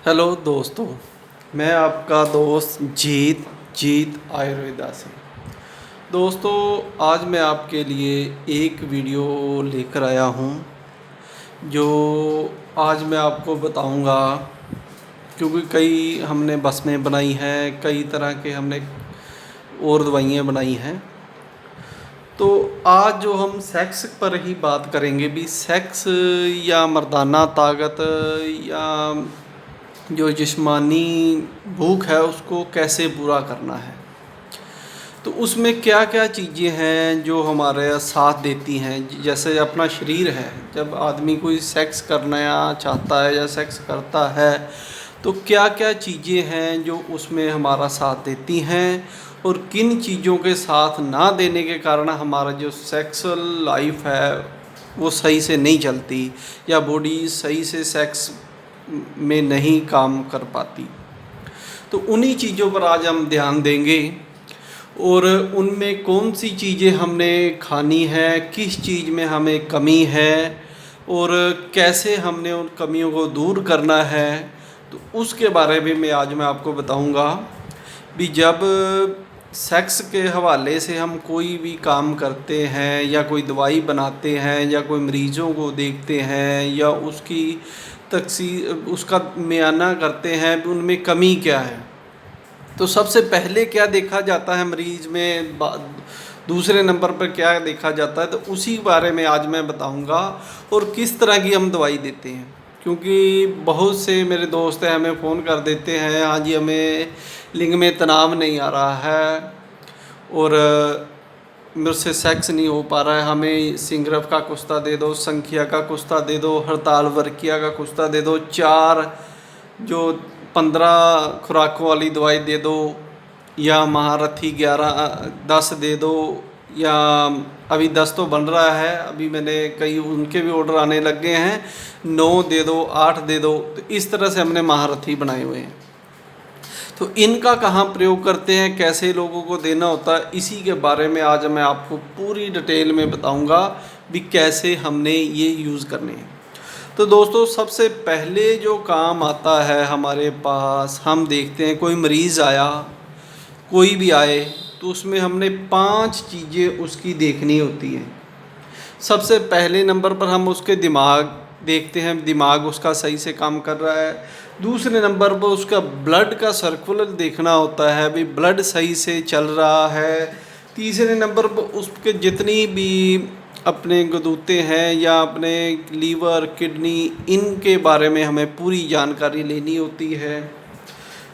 Hello दोस्तों, मैं आपका दोस्त जीत आयुर्वेदा से। दोस्तों, आज मैं आपके लिए एक वीडियो लेकर आया हूँ जो आज मैं आपको बताऊँगा, क्योंकि कई हमने बसमें बनाई हैं, कई तरह के हमने और दवाइयाँ बनाई हैं। तो आज जो हम सेक्स पर ही बात करेंगे भी, सेक्स या मर्दाना ताकत या जो जिस्मानी भूख है उसको कैसे पूरा करना है। तो उसमें क्या क्या चीज़ें हैं जो हमारे साथ देती हैं। जैसे अपना शरीर है, जब आदमी कोई सेक्स करना चाहता है या सेक्स करता है तो क्या क्या चीज़ें हैं जो उसमें हमारा साथ देती हैं, और किन चीज़ों के साथ ना देने के कारण हमारा जो सेक्सुअल लाइफ है वो सही से नहीं चलती या बॉडी सही से सेक्स में नहीं काम कर पाती। तो उन्हीं चीज़ों पर आज हम ध्यान देंगे, और उनमें कौन सी चीज़ें हमने खानी है, किस चीज़ में हमें कमी है और कैसे हमने उन कमियों को दूर करना है। तो उसके बारे में मैं आपको बताऊंगा भी। जब सेक्स के हवाले से हम कोई भी काम करते हैं या कोई दवाई बनाते हैं या कोई मरीज़ों को देखते हैं या उसकी उसका मुआयना करते हैं भी उनमें कमी क्या है, तो सबसे पहले क्या देखा जाता है मरीज़ में, दूसरे नंबर पर क्या देखा जाता है, तो उसी बारे में आज मैं बताऊंगा। और किस तरह की हम दवाई देते हैं, क्योंकि बहुत से मेरे दोस्त हैं हमें फ़ोन कर देते हैं, हाँ जी हमें लिंग में तनाव नहीं आ रहा है और मुझसे सेक्स नहीं हो पा रहा है, हमें सिंगरफ का कुश्ता दे दो, संखिया का कुश्ता दे दो, हड़ताल वर्किया का कुश्ता दे दो, 4 जो 15 खुराकों वाली दवाई दे दो, या महारथी 10 दे दो, या अभी 10 तो बन रहा है, अभी मैंने कई उनके भी ऑर्डर आने लग गए हैं, 9 दे दो, 8 दे दो। तो इस तरह से हमने महारथी बनाए हुए हैं। तो इनका कहाँ प्रयोग करते हैं, कैसे लोगों को देना होता है, इसी के बारे में आज मैं आपको पूरी डिटेल में बताऊंगा भी कैसे हमने ये यूज़ करने हैं। तो दोस्तों, सबसे पहले जो काम आता है हमारे पास, हम देखते हैं कोई मरीज़ आया, कोई भी आए, तो उसमें हमने 5 चीज़ें उसकी देखनी होती हैं। सबसे पहले नंबर पर हम उसके दिमाग देखते हैं, दिमाग उसका सही से काम कर रहा है। दूसरे नंबर पर उसका ब्लड का सर्कुलर देखना होता है, भी ब्लड सही से चल रहा है। तीसरे नंबर पर उसके जितनी भी अपने गदूते हैं या अपने लीवर, किडनी, इनके बारे में हमें पूरी जानकारी लेनी होती है।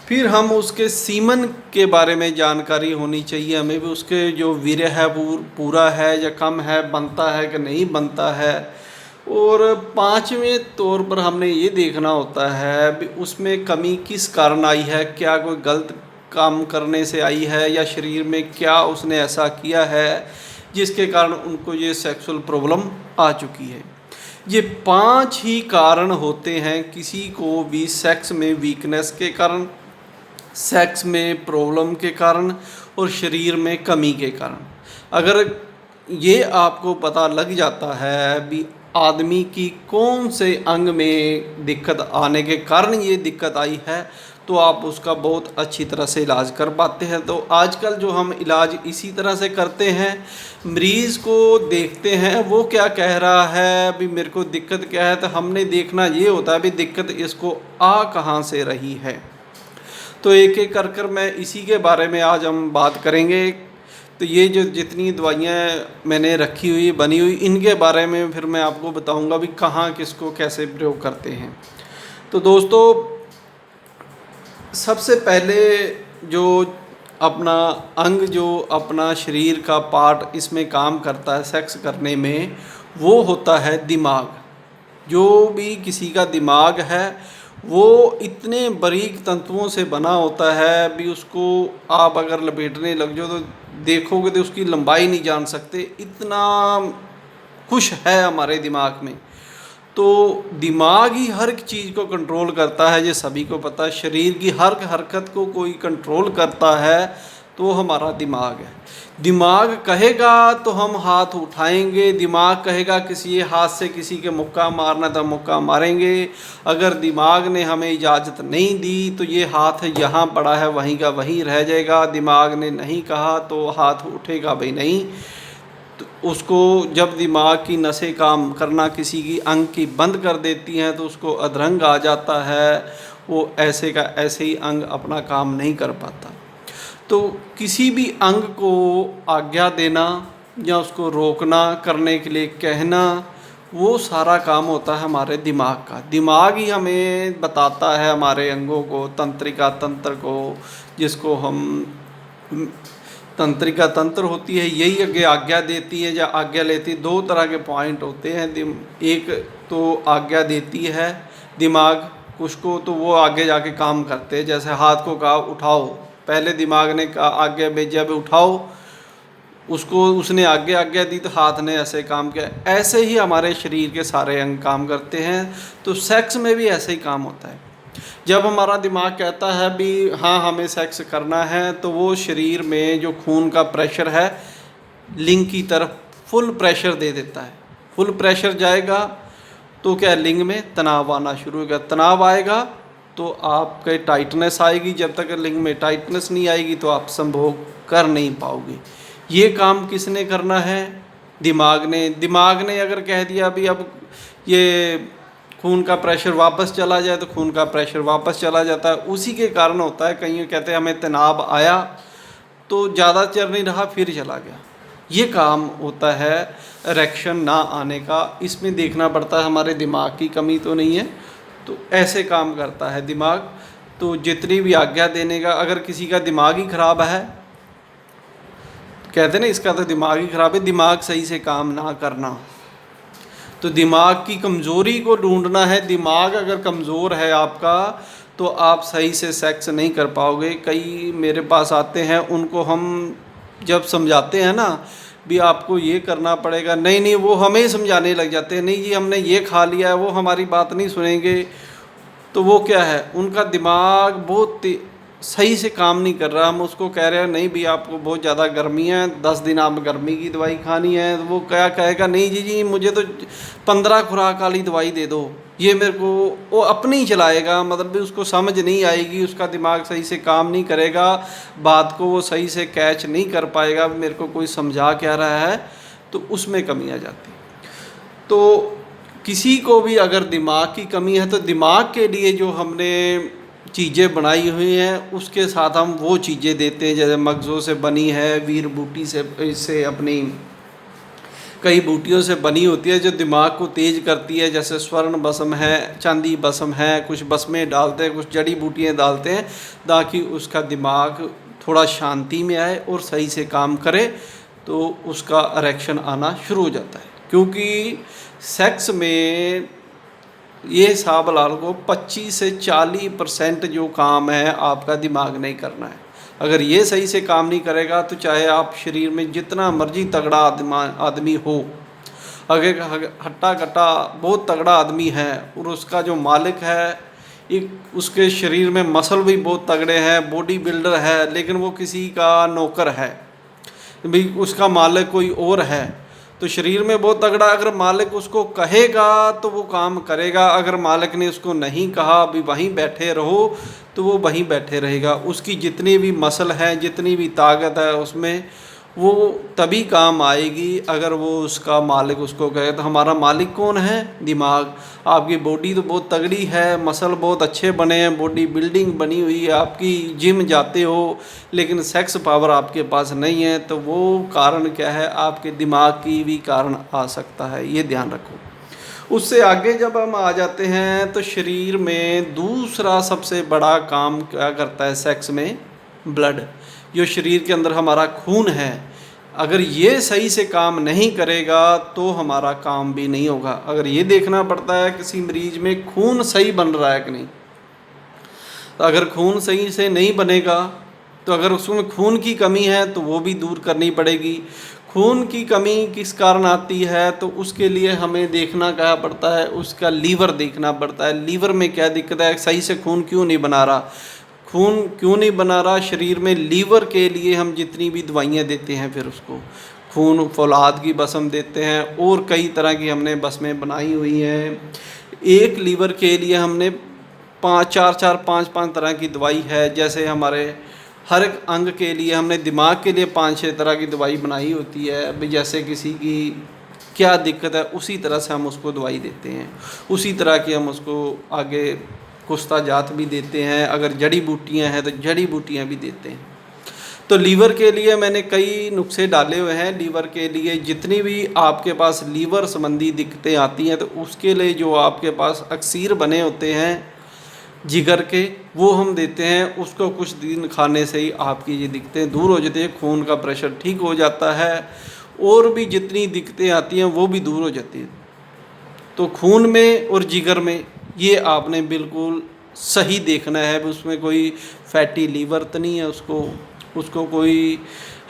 फिर हम उसके सीमन के बारे में जानकारी होनी चाहिए हमें भी, उसके जो वीर्य है वो पूरा है या कम है, बनता है कि नहीं बनता है। और 5वें तौर पर हमने ये देखना होता है भी उसमें कमी किस कारण आई है, क्या कोई गलत काम करने से आई है या शरीर में क्या उसने ऐसा किया है जिसके कारण उनको ये सेक्सुअल प्रॉब्लम आ चुकी है। ये 5 ही कारण होते हैं किसी को भी सेक्स में वीकनेस के कारण, सेक्स में प्रॉब्लम के कारण और शरीर में कमी के कारण। अगर ये आपको पता लग जाता है भी आदमी की कौन से अंग में दिक्कत आने के कारण ये दिक्कत आई है, तो आप उसका बहुत अच्छी तरह से इलाज कर पाते हैं। तो आजकल जो हम इलाज इसी तरह से करते हैं, मरीज़ को देखते हैं वो क्या कह रहा है भी मेरे को दिक्कत क्या है, तो हमने देखना ये होता है भी दिक्कत इसको आ कहाँ से रही है। तो एक एक कर कर मैं इसी के बारे में आज हम बात करेंगे। तो ये जो जितनी दवाइयाँ मैंने रखी हुई बनी हुई, इनके बारे में फिर मैं आपको बताऊंगा भी कहाँ किसको कैसे प्रयोग करते हैं। तो दोस्तों, सबसे पहले जो अपना अंग, जो अपना शरीर का पार्ट इसमें काम करता है सेक्स करने में, वो होता है दिमाग। जो भी किसी का दिमाग है वो इतने बारीक तंतुओं से बना होता है भी उसको आप अगर लपेटने लग जाओ तो देखोगे तो उसकी लंबाई नहीं जान सकते, इतना कुछ है हमारे दिमाग में। तो दिमाग ही हर एक चीज़ को कंट्रोल करता है, ये सभी को पता है। शरीर की हर हरकत को कोई कंट्रोल करता है तो वो हमारा दिमाग है। दिमाग कहेगा तो हम हाथ उठाएंगे, दिमाग कहेगा किसी हाथ से किसी के मुक्का मारना तो मुक्का मारेंगे। अगर दिमाग ने हमें इजाज़त नहीं दी तो ये हाथ यहाँ पड़ा है वहीं का वहीं रह जाएगा। दिमाग ने नहीं कहा तो हाथ उठेगा भी नहीं। तो उसको जब दिमाग की नसें काम करना किसी की अंग की बंद कर देती हैं तो उसको अधरंग आ जाता है, वो ऐसे का ऐसे ही अंग अपना काम नहीं कर पाता। तो किसी भी अंग को आज्ञा देना या उसको रोकना, करने के लिए कहना, वो सारा काम होता है हमारे दिमाग का। दिमाग ही हमें बताता है हमारे अंगों को, तंत्रिका तंत्र को, जिसको हम तंत्रिका तंत्र होती है, यही आगे आज्ञा देती है या आज्ञा लेती है। दो तरह के पॉइंट होते हैं। एक तो आज्ञा देती है दिमाग कुछ को, तो वो आगे जाके काम करते हैं। जैसे हाथ को कहा उठाओ, पहले दिमाग ने कहा आज्ञा भेजा भी उठाओ, उसको उसने आज्ञा दी तो हाथ ने ऐसे काम किया। ऐसे ही हमारे शरीर के सारे अंग काम करते हैं। तो सेक्स में भी ऐसे ही काम होता है। जब हमारा दिमाग कहता है भी हाँ हमें सेक्स करना है, तो वो शरीर में जो खून का प्रेशर है लिंग की तरफ फुल प्रेशर दे देता है। फुल प्रेशर जाएगा तो क्या लिंग में तनाव आना शुरू होगा। तनाव आएगा तो आपके टाइटनेस आएगी। जब तक लिंग में टाइटनेस नहीं आएगी तो आप संभोग कर नहीं पाओगे। ये काम किसने करना है? दिमाग ने। दिमाग ने अगर कह दिया भी अब ये खून का प्रेशर वापस चला जाए, तो खून का प्रेशर वापस चला जाता है। उसी के कारण होता है। कहीं कहते हैं हमें तनाव आया तो ज़्यादा चल नहीं रहा फिर चला गया। ये काम होता है इरेक्शन ना आने का। इसमें देखना पड़ता है हमारे दिमाग की कमी तो नहीं है। तो ऐसे काम करता है दिमाग। तो जितनी भी आज्ञा देने का, अगर किसी का दिमाग ही खराब है, कहते हैं ना इसका तो दिमाग ही खराब है, दिमाग सही से काम ना करना। तो दिमाग की कमज़ोरी को ढूंढना है। दिमाग अगर कमज़ोर है आपका तो आप सही से सेक्स नहीं कर पाओगे। कई मेरे पास आते हैं, उनको हम जब समझाते हैं ना भी आपको ये करना पड़ेगा, नहीं नहीं, वो हमें ही समझाने लग जाते हैं, नहीं जी हमने ये खा लिया है, वो हमारी बात नहीं सुनेंगे। तो वो क्या है, उनका दिमाग बहुत सही से काम नहीं कर रहा। हम उसको कह रहे हैं नहीं भी आपको बहुत ज़्यादा गर्मी है, 10 दिन आप गर्मी की दवाई खानी है, तो वो क्या कहेगा, नहीं जी मुझे तो 15 खुराक वाली दवाई दे दो, ये मेरे को, वो अपनी ही चलाएगा। मतलब भी उसको समझ नहीं आएगी, उसका दिमाग सही से काम नहीं करेगा, बात को वो सही से कैच नहीं कर पाएगा मेरे को कोई समझा क्या रहा है। तो उसमें कमी आ जाती। तो किसी को भी अगर दिमाग की कमी है तो दिमाग के लिए जो हमने चीज़ें बनाई हुई हैं उसके साथ हम वो चीज़ें देते हैं। जैसे मगज़ों से बनी है, वीर बूटी से अपनी कई बूटियों से बनी होती है जो दिमाग को तेज़ करती है। जैसे स्वर्ण भस्म है, चांदी भस्म है, कुछ भस्में डालते हैं, कुछ जड़ी बूटियाँ डालते हैं ताकि उसका दिमाग थोड़ा शांति में आए और सही से काम करे, तो उसका इरेक्शन आना शुरू हो जाता है। क्योंकि सेक्स में ये हिसाब ला लो 25 से 40% जो काम है आपका दिमाग नहीं करना है। अगर ये सही से काम नहीं करेगा तो चाहे आप शरीर में जितना मर्जी तगड़ा आदमी हो, अगर हट्टा कट्टा बहुत तगड़ा आदमी है और उसका जो मालिक है एक उसके शरीर में मसल भी बहुत तगड़े हैं, बॉडी बिल्डर है, लेकिन वो किसी का नौकर है, भी उसका मालिक कोई और है, तो शरीर में बहुत तगड़ा, अगर मालिक उसको कहेगा तो वो काम करेगा। अगर मालिक ने उसको नहीं कहा भी वहीं बैठे रहो तो वो वहीं बैठे रहेगा। उसकी जितनी भी मसल है, जितनी भी ताकत है उसमें, वो तभी काम आएगी अगर वो उसका मालिक उसको कहे। तो हमारा मालिक कौन है? दिमाग। आपकी बॉडी तो बहुत तगड़ी है, मसल बहुत अच्छे बने हैं, बॉडी बिल्डिंग बनी हुई है, आपकी जिम जाते हो, लेकिन सेक्स पावर आपके पास नहीं है, तो वो कारण क्या है? आपके दिमाग की भी कारण आ सकता है, ये ध्यान रखो। उससे आगे जब हम आ जाते हैं तो शरीर में दूसरा सबसे बड़ा काम क्या करता है सेक्स में? ब्लड। जो शरीर के अंदर हमारा खून है, अगर ये सही से काम नहीं करेगा तो हमारा काम भी नहीं होगा। अगर ये देखना पड़ता है किसी मरीज में खून सही बन रहा है कि नहीं, तो अगर खून सही से नहीं बनेगा तो अगर उसमें खून की कमी है तो वो भी दूर करनी पड़ेगी। खून की कमी किस कारण आती है, तो उसके लिए हमें देखना क्या पड़ता है, उसका लीवर देखना पड़ता है। लीवर में क्या दिक्कत है, सही से खून क्यों नहीं बना रहा? खून क्यों नहीं बना रहा शरीर में? लीवर के लिए हम जितनी भी दवाइयाँ देते हैं, फिर उसको खून फौलाद की बसम देते हैं और कई तरह की हमने बसमें बनाई हुई हैं। एक लीवर के लिए हमने पाँच तरह की दवाई है। जैसे हमारे हर एक अंग के लिए हमने दिमाग के लिए 5-6 तरह की दवाई बनाई होती है। अभी जैसे किसी की क्या दिक्कत है उसी तरह से हम उसको दवाई देते हैं, उसी तरह की हम उसको आगे कुश्ता जात भी देते हैं। अगर जड़ी बूटियाँ हैं तो जड़ी बूटियाँ भी देते हैं। तो लीवर के लिए मैंने कई नुस्खे डाले हुए हैं। लीवर के लिए जितनी भी आपके पास लीवर संबंधी दिक्कतें आती हैं तो उसके लिए जो आपके पास अक्सीर बने होते हैं जिगर के, वो हम देते हैं। उसको कुछ दिन खाने से ही आपकी ये दिक्कतें दूर हो जाती है, खून का प्रेशर ठीक हो जाता है और भी जितनी दिक्कतें आती हैं वो भी दूर हो जाती हैं। तो खून में और जिगर में ये आपने बिल्कुल सही देखना है। उसमें कोई फैटी लीवर तो नहीं है, उसको कोई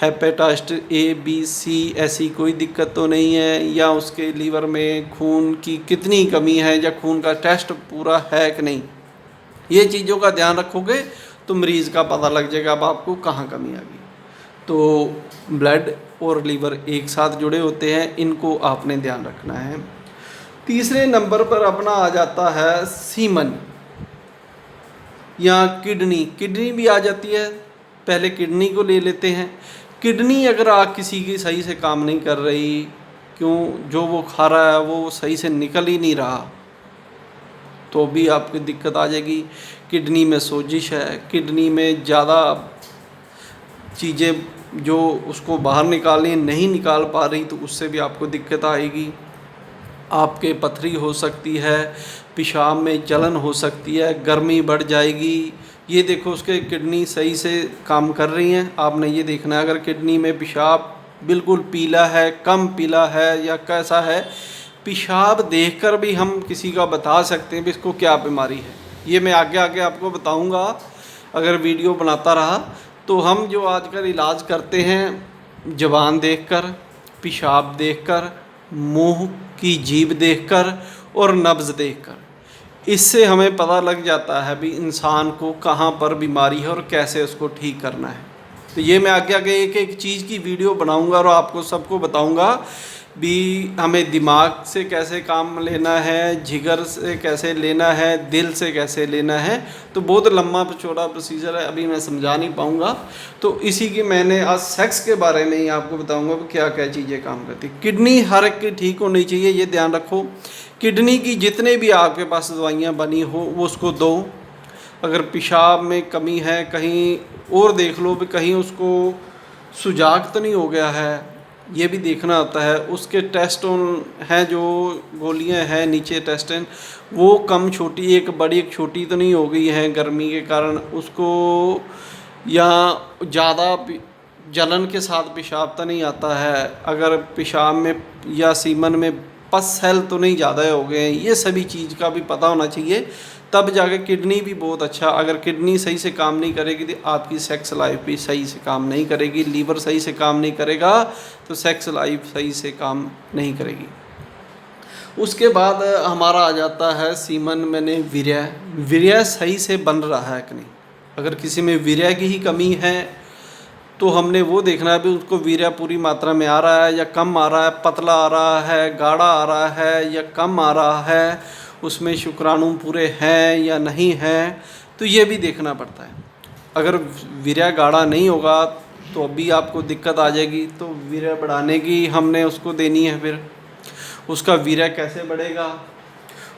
हेपेटाइटिस ए बी सी ऐसी कोई दिक्कत तो नहीं है, या उसके लीवर में खून की कितनी कमी है, या खून का टेस्ट पूरा है कि नहीं। ये चीज़ों का ध्यान रखोगे तो मरीज़ का पता लग जाएगा अब आपको कहाँ कमी आ गई। तो ब्लड और लीवर एक साथ जुड़े होते हैं, इनको आपने ध्यान रखना है। तीसरे नंबर पर अपना आ जाता है सीमन या किडनी। किडनी भी आ जाती है, पहले किडनी को ले लेते हैं। किडनी अगर आप किसी की सही से काम नहीं कर रही, क्यों, जो वो खा रहा है वो सही से निकल ही नहीं रहा, तो भी आपकी दिक्कत आ जाएगी। किडनी में सोजिश है, किडनी में ज़्यादा चीज़ें जो उसको बाहर निकालनी नहीं निकाल पा रही, तो उससे भी आपको दिक्कत आएगी। आपके पथरी हो सकती है, पेशाब में जलन हो सकती है, गर्मी बढ़ जाएगी। ये देखो उसके किडनी सही से काम कर रही हैं, आपने ये देखना है। अगर किडनी में पेशाब बिल्कुल पीला है, कम पीला है या कैसा है, पेशाब देखकर भी हम किसी का बता सकते हैं कि इसको क्या बीमारी है। ये मैं आगे आगे आपको बताऊंगा अगर वीडियो बनाता रहा। तो हम जो आजकल इलाज करते हैं ज़ुबान देखकर, पेशाब देखकर, मुंह की जीभ देखकर और नब्ज़ देखकर, इससे हमें पता लग जाता है भी इंसान को कहाँ पर बीमारी है और कैसे उसको ठीक करना है। तो ये मैं आगे आगे एक एक चीज़ की वीडियो बनाऊंगा और आपको सबको बताऊंगा भी हमें दिमाग से कैसे काम लेना है, जिगर से कैसे लेना है, दिल से कैसे लेना है। तो बहुत लंबा चौड़ा प्रोसीजर है, अभी मैं समझा नहीं पाऊँगा। तो इसी की मैंने आज सेक्स के बारे में ही आपको बताऊँगा कि क्या क्या चीज़ें काम करती। किडनी हर एक की ठीक होनी चाहिए, ये ध्यान रखो। किडनी की जितने भी आपके पास दवाइयाँ बनी हो वो उसको दो। अगर पेशाब में कमी है कहीं और देख लो भी कहीं उसको सुजाग तो नहीं हो गया है, ये भी देखना होता है। उसके टेस्टोन हैं जो गोलियां हैं नीचे टेस्टिन, वो कम छोटी, एक बड़ी एक छोटी तो नहीं हो गई है गर्मी के कारण उसको, या ज़्यादा जलन के साथ पेशाब तो नहीं आता है, अगर पेशाब में या सीमन में पस सेल तो नहीं ज़्यादा हो गए हैं। ये सभी चीज़ का भी पता होना चाहिए, तब जाके किडनी भी बहुत अच्छा। अगर किडनी सही से काम नहीं करेगी तो आपकी सेक्स लाइफ भी सही से काम नहीं करेगी। लीवर सही से काम नहीं करेगा तो सेक्स लाइफ सही से काम नहीं करेगी। उसके बाद हमारा आ जाता है सीमन मैंने वीर्य। वीर्य सही से बन रहा है कि नहीं। अगर किसी में वीर्य की ही कमी है तो हमने वो देखना है भी उसको वीर्य पूरी मात्रा में आ रहा है या कम आ रहा है, पतला आ रहा है, गाढ़ा आ रहा है या कम आ रहा है, उसमें शुक्राणु पूरे हैं या नहीं हैं, तो ये भी देखना पड़ता है। अगर वीर्य गाढ़ा नहीं होगा तो अभी आपको दिक्कत आ जाएगी। तो वीर्य बढ़ाने की हमने उसको देनी है। फिर उसका वीर्य कैसे बढ़ेगा,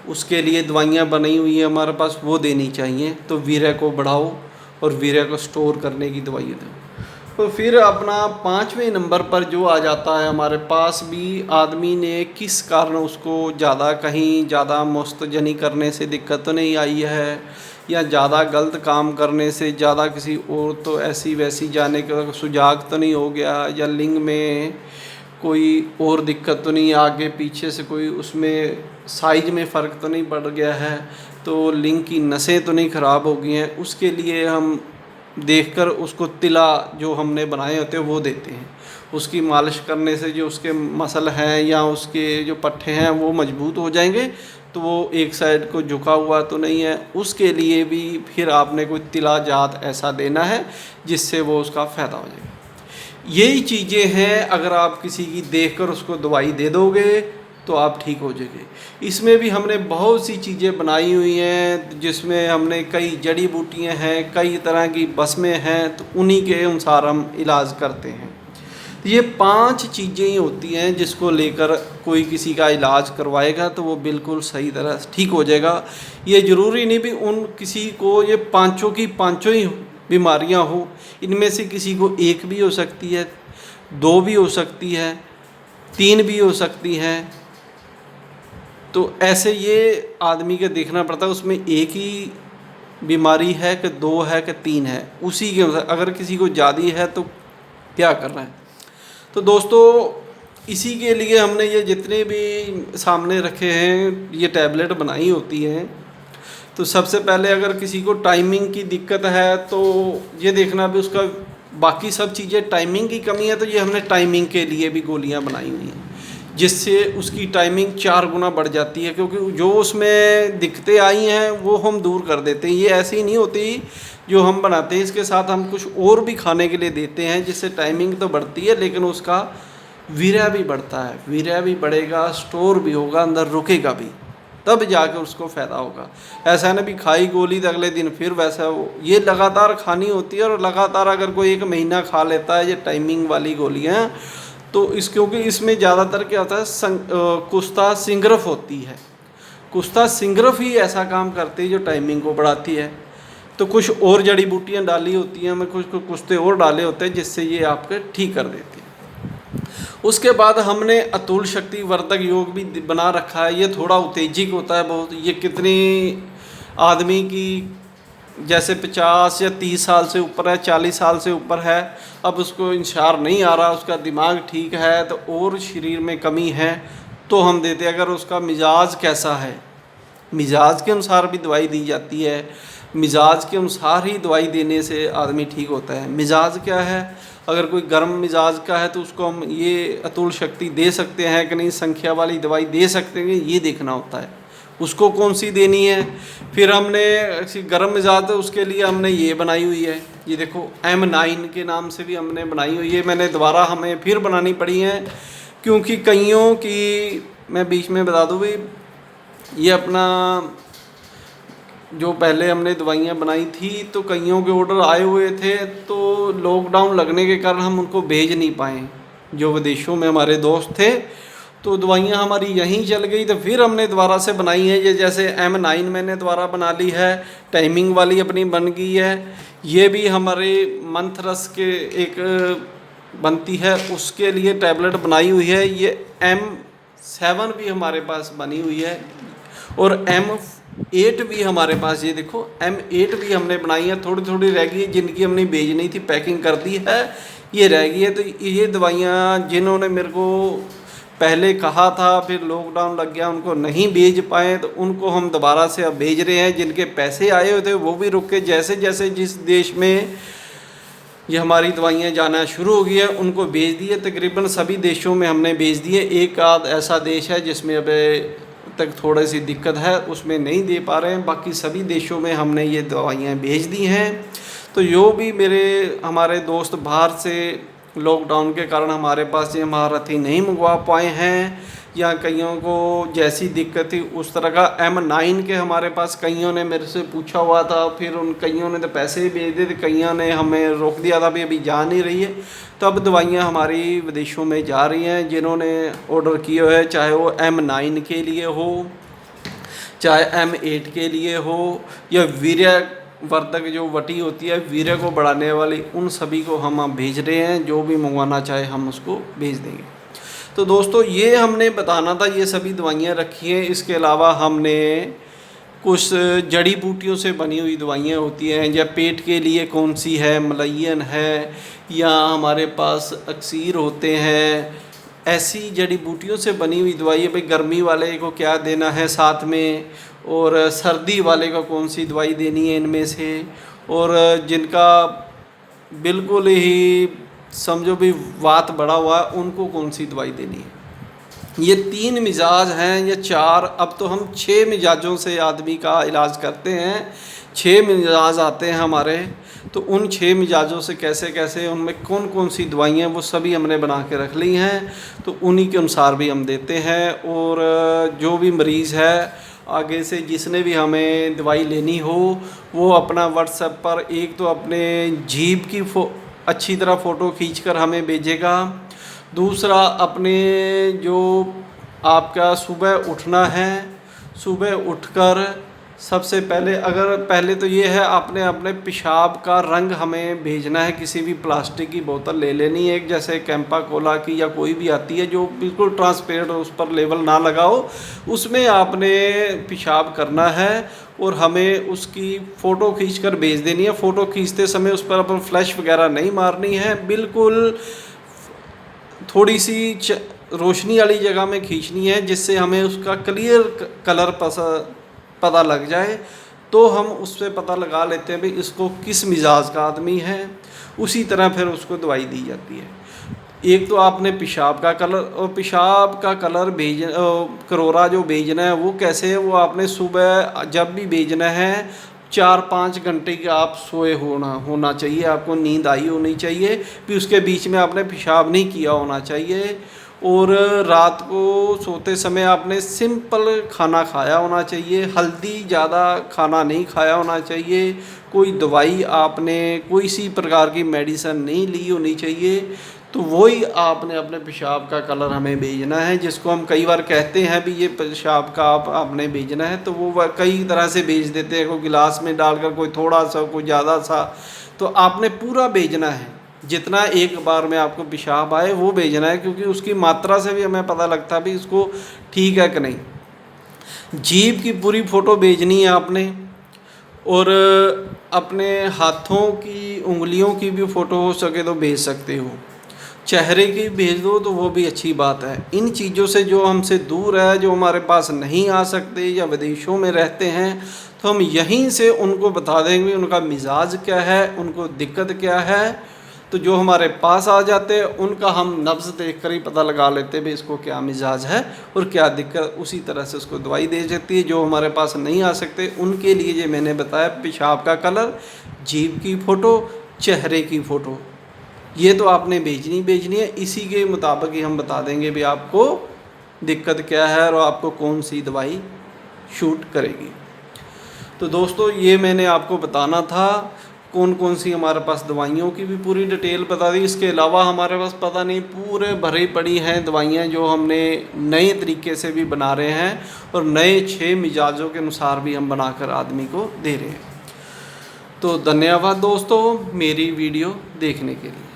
उसके लिए दवाइयाँ बनी हुई हैं हमारे पास, वो देनी चाहिए। तो वीर्य को बढ़ाओ और वीर्य को स्टोर करने की दवाइयाँ दो। तो फिर अपना 5वें नंबर पर जो आ जाता है हमारे पास भी, आदमी ने किस कारण उसको ज़्यादा कहीं ज़्यादा मुस्तजनी करने से दिक्कत तो नहीं आई है, या ज़्यादा गलत काम करने से, ज़्यादा किसी और तो ऐसी वैसी जाने का सुजाग तो नहीं हो गया, या लिंग में कोई और दिक्कत तो नहीं, आगे पीछे से कोई उसमें साइज में फ़र्क तो नहीं पड़ गया है, तो लिंग की नसें तो नहीं ख़राब हो गई हैं। उसके लिए हम देखकर उसको तिला जो हमने बनाए होते हैं वो देते हैं। उसकी मालिश करने से जो उसके मसल हैं या उसके जो पट्टे हैं वो मजबूत हो जाएंगे, तो वो एक साइड को झुका हुआ तो नहीं है, उसके लिए भी फिर आपने कोई तिलाजात ऐसा देना है जिससे वो उसका फ़ायदा हो जाएगा। यही चीज़ें हैं, अगर आप किसी की देखकर उसको दवाई दे दोगे तो आप ठीक हो जाएंगे। इसमें भी हमने बहुत सी चीज़ें बनाई हुई हैं, जिसमें हमने कई जड़ी बूटियाँ हैं, कई तरह की बस्में हैं, तो उन्हीं के अनुसार हम इलाज करते हैं। तो ये 5 चीज़ें ही होती हैं जिसको लेकर कोई किसी का इलाज करवाएगा तो वो बिल्कुल सही तरह से ठीक हो जाएगा। ये ज़रूरी नहीं भी उन किसी को ये पाँचों की पाँचों ही बीमारियां हो, इनमें से किसी को एक भी हो सकती है, 2 भी हो सकती है, 3 भी हो सकती हैं। तो ऐसे ये आदमी के देखना पड़ता है उसमें एक ही बीमारी है कि 2 है कि 3 है, उसी के अनुसार। अगर किसी को ज़्यादा है तो क्या करना है। तो दोस्तों इसी के लिए हमने ये जितने भी सामने रखे हैं ये टैबलेट बनाई होती हैं। तो सबसे पहले अगर किसी को टाइमिंग की दिक्कत है तो ये देखना भी उसका बाकी सब चीज़ें टाइमिंग की कमी है, तो ये हमने टाइमिंग के लिए भी गोलियां बनाई हुई हैं जिससे उसकी टाइमिंग 4 गुना बढ़ जाती है, क्योंकि जो उसमें दिक्कतें आई हैं वो हम दूर कर देते हैं। ये ऐसी नहीं होती जो हम बनाते हैं, इसके साथ हम कुछ और भी खाने के लिए देते हैं जिससे टाइमिंग तो बढ़ती है लेकिन उसका वीर्य भी बढ़ता है। वीर्य भी बढ़ेगा, स्टोर भी होगा, अंदर रुकेगा भी, तब जाकर उसको फ़ायदा होगा। ऐसा ना भी खाई गोली तो अगले दिन फिर वैसा हो, ये लगातार खानी होती है। और लगातार अगर कोई 1 महीना खा लेता है ये टाइमिंग वाली गोलियां, तो क्योंकि इसमें ज़्यादातर क्या होता है, कुस्ता सिंग्रफ होती है। कुस्ता सिंग्रफ ही ऐसा काम करती है जो टाइमिंग को बढ़ाती है। तो कुछ और जड़ी बूटियाँ डाली होती हैं, मैं कुछ कुस्ते और डाले होते हैं जिससे ये आपके ठीक कर देती है। उसके बाद हमने अतुल शक्ति वर्धक योग भी बना रखा है। ये थोड़ा उत्तेजिक होता है बहुत। ये कितनी आदमी की जैसे 50 या 30 साल से ऊपर है, 40 साल से ऊपर है, अब उसको इंशार नहीं आ रहा, उसका दिमाग ठीक है तो और शरीर में कमी है तो हम देते हैं। अगर उसका मिजाज कैसा है, मिजाज के अनुसार भी दवाई दी जाती है। मिजाज के अनुसार ही दवाई देने से आदमी ठीक होता है। मिजाज क्या है, अगर कोई गर्म मिजाज का है तो उसको हम ये अतुल शक्ति दे सकते हैं कि नहीं, संख्या वाली दवाई दे सकते हैं, ये देखना होता है उसको कौन सी देनी है। फिर हमने गर्म मिजाज है उसके लिए हमने ये बनाई हुई है, ये देखो M9 के नाम से भी हमने बनाई हुई है। मैंने दोबारा हमें फिर बनानी पड़ी है क्योंकि कईयों की, मैं बीच में बता दूँ भाई, ये अपना जो पहले हमने दवाइयाँ बनाई थी तो कईयों के ऑर्डर आए हुए थे, तो लॉकडाउन लगने के कारण हम उनको भेज नहीं पाए जो विदेशों में हमारे दोस्त थे। तो दवाइयाँ हमारी यहीं चल गई, तो फिर हमने दोबारा से बनाई है। ये जैसे M9 मैंने दोबारा बना ली है, टाइमिंग वाली अपनी बन गई है। ये भी हमारे मंथरस के एक बनती है, उसके लिए टैबलेट बनाई हुई है। ये M7 भी हमारे पास बनी हुई है और M8 भी हमारे पास, ये देखो M8 भी हमने बनाई है। थोड़ी थोड़ी रह गई है, जिनकी हमने भेजनी थी पैकिंग कर दी है, ये रह गई है। तो ये दवाइयाँ जिन्होंने मेरे को पहले कहा था फिर लॉकडाउन लग गया, उनको नहीं भेज पाए, तो उनको हम दोबारा से अब भेज रहे हैं। जिनके पैसे आए हुए थे वो भी रुक के, जैसे जैसे जिस देश में ये हमारी दवाइयाँ जाना शुरू हो गई है उनको भेज दिए। तकरीबन सभी देशों में हमने भेज दिए। एक आध ऐसा देश है जिसमें अब तक थोड़ी सी दिक्कत है, उसमें नहीं दे पा रहे हैं, बाकी सभी देशों में हमने ये दवाइयाँ भेज दी हैं। तो जो भी हमारे दोस्त बाहर से लॉकडाउन के कारण हमारे पास ये महारथी नहीं मंगवा पाए हैं, या कईयों को जैसी दिक्कत थी उस तरह का M9 के हमारे पास कईयों ने मेरे से पूछा हुआ था, फिर उन कईयों ने तो पैसे भी भेज दिए थे, कईयों ने हमें रोक दिया था भी अभी जा नहीं रही है। तो अब दवाइयाँ हमारी विदेशों में जा रही हैं। जिन्होंने ऑर्डर किए हुए, चाहे वो M9 के लिए हो, चाहे M8 के लिए हो, या वीर्य वर्धक जो वटी होती है वीर्य को बढ़ाने वाली, उन सभी को हम भेज रहे हैं। जो भी मंगवाना चाहे हम उसको भेज देंगे। तो दोस्तों ये हमने बताना था, ये सभी दवाइयाँ रखी हैं। इसके अलावा हमने कुछ जड़ी बूटियों से बनी हुई दवाइयाँ होती हैं, या पेट के लिए कौन सी है, मलयन है, या हमारे पास अक्सीर होते हैं, ऐसी जड़ी बूटियों से बनी हुई दवाई है। भाई गर्मी वाले को क्या देना है साथ में, और सर्दी वाले को कौन सी दवाई देनी है इनमें से, और जिनका बिल्कुल ही समझो भी वात बढ़ा हुआ है उनको कौन सी दवाई देनी है। ये 3 मिजाज हैं या 4, अब तो हम 6 मिजाजों से आदमी का इलाज करते हैं। 6 मिजाज आते हैं हमारे, तो उन 6 मिजाजों से कैसे कैसे, उनमें कौन कौन सी दवाइयाँ, वो सभी हमने बना के रख ली हैं। तो उन्हीं के अनुसार भी हम देते हैं। और जो भी मरीज़ है आगे से जिसने भी हमें दवाई लेनी हो, वो अपना व्हाट्सएप पर एक तो अपने जीभ की अच्छी तरह फ़ोटो खींचकर हमें भेजेगा। दूसरा, अपने जो आपका सुबह उठना है, सुबह उठकर सबसे पहले, अगर पहले तो ये है आपने अपने पेशाब का रंग हमें भेजना है। किसी भी प्लास्टिक की बोतल ले लेनी है, एक जैसे कैंपा कोला की या कोई भी आती है जो बिल्कुल ट्रांसपेरेंट, उस पर लेबल ना लगाओ, उसमें आपने पेशाब करना है और हमें उसकी फ़ोटो खींचकर भेज देनी है। फ़ोटो खींचते समय उस पर अपन फ्लैश वगैरह नहीं मारनी है, बिल्कुल थोड़ी सी रोशनी वाली जगह में खींचनी है, जिससे हमें उसका क्लियर कलर पता लग जाए। तो हम उससे पता लगा लेते हैं भाई इसको किस मिजाज का आदमी है। उसी तरह फिर उसको दवाई दी जाती है। एक तो आपने पेशाब का कलर, और पेशाब का कलर करोरा जो भेजना है वो कैसे है, वो आपने सुबह जब भी भेजना है 4-5 घंटे का आप सोए होना चाहिए, आपको नींद आई होनी चाहिए, फिर उसके बीच में आपने पेशाब नहीं किया होना चाहिए। और रात को सोते समय आपने सिंपल खाना खाया होना चाहिए, हल्दी ज़्यादा खाना नहीं खाया होना चाहिए। कोई दवाई आपने कोई सी प्रकार की मेडिसिन नहीं ली होनी चाहिए। तो वही आपने अपने पेशाब का कलर हमें भेजना है, जिसको हम कई बार कहते हैं भी ये पेशाब का आपने भेजना है। तो वो कई तरह से भेज देते हैं, कोई गिलास में डालकर, कोई थोड़ा सा, कोई ज़्यादा सा। तो आपने पूरा भेजना है, जितना एक बार में आपको पेशाब आए वो भेजना है, क्योंकि उसकी मात्रा से भी हमें पता लगता है भी इसको ठीक है कि नहीं। जीभ की पूरी फ़ोटो भेजनी है आपने, और अपने हाथों की उंगलियों की भी फ़ोटो हो सके तो भेज सकते हो। चेहरे की भेज दो तो वो भी अच्छी बात है। इन चीज़ों से जो हमसे दूर है, जो हमारे पास नहीं आ सकते या विदेशों में रहते हैं, तो हम यहीं से उनको बता देंगे उनका मिजाज क्या है, उनको दिक्कत क्या है। तो जो हमारे पास आ जाते हैं उनका हम नब्ज़ देख कर ही पता लगा लेते हैं भाई इसको क्या मिजाज है और क्या दिक्कत, उसी तरह से उसको दवाई दे देती है। जो हमारे पास नहीं आ सकते उनके लिए ये मैंने बताया, पेशाब का कलर, जीभ की फ़ोटो, चेहरे की फ़ोटो, ये तो आपने भेजनी है। इसी के मुताबिक ही हम बता देंगे भी आपको दिक्कत क्या है और आपको कौन सी दवाई शूट करेगी। तो दोस्तों, ये मैंने आपको बताना था, कौन कौन सी हमारे पास दवाइयों की भी पूरी डिटेल बता दी। इसके अलावा हमारे पास पता नहीं पूरे भरी पड़ी हैं दवाइयाँ जो हमने नए तरीके से भी बना रहे हैं, और नए 6 मिजाजों के अनुसार भी हम बनाकर आदमी को दे रहे हैं। तो धन्यवाद दोस्तों मेरी वीडियो देखने के लिए।